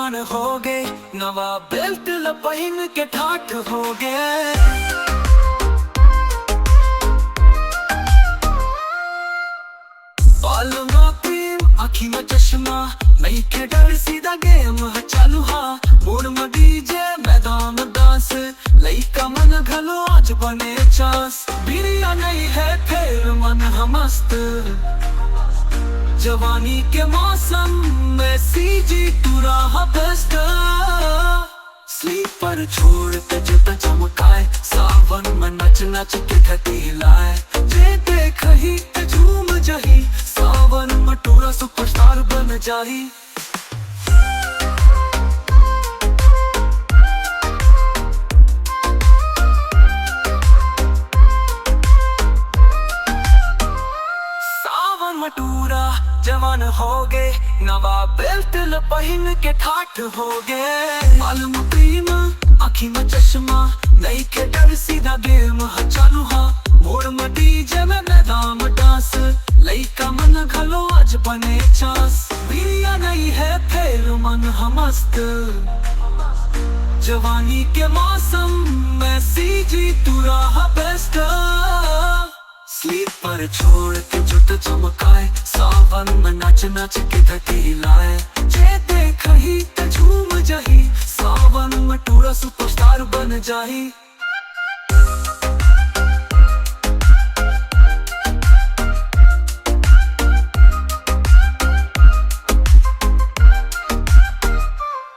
जवान हो गए, नवा बेल्ट लपहिन के ठाठ हो गए। बाल में क्रीम आँखी में चश्मा, नहीं के डर सीधा गेम है चालू हा। मोड़ में डीजे मैदान डांस, लइका मन घलो आज बने चांस। बिरिया नहीं है फिर मन है मस्त, जवानी के मौसम में सीजी तू रहा बेस्ट। स्लीपर छोड़ के जूता चमकाए, सावन में नच नच के धती लाए। जे देख ही ते झूम जही, सावन में टूरा सुपरस्टार बन जाही। सावन में टूरा जवान हो गए, नवा बेल्ट लपहिन के ठाठ हो गए। मालूम क्रीम आँखी में चश्मा, नहीं के डर सीधा गेम है चालू हा। मोड़ में डीजे में मैदान डांस, लइका मन घलो आज बने चांस। बिरिया नहीं है फिर मन है मस्त, जवानी के मौसम में सीजी तू रहा बेस्ट। स्लीपर छोड़ के जूता चमकाए, सावन में नाच नाच के धती लाए। जे देख ही ते झूम जही, सावन में टूरा सुपरस्टार बन जाही।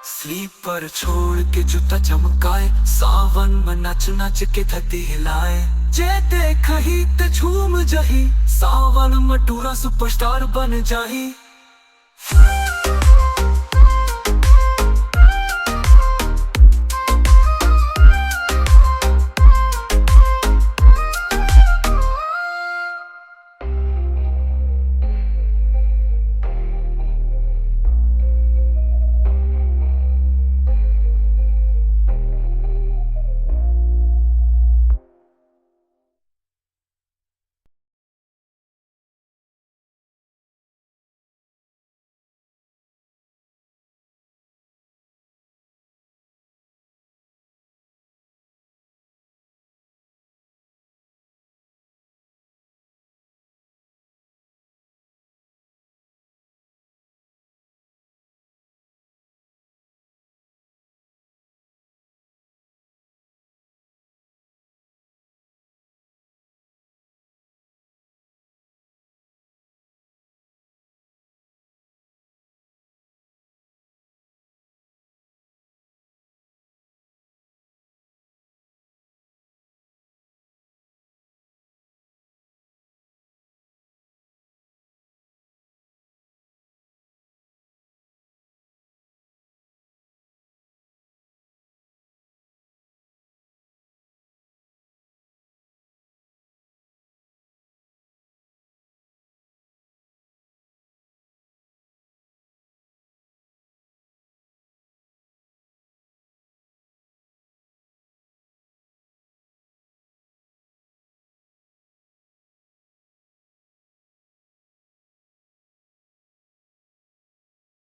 स्लीपर छोड़ के जूता चमकाए, सावन में नाच नाच के धती हिलाए। जे देख ही ते झूम जही, सावन में टूरा सुपरस्टार बन जाही।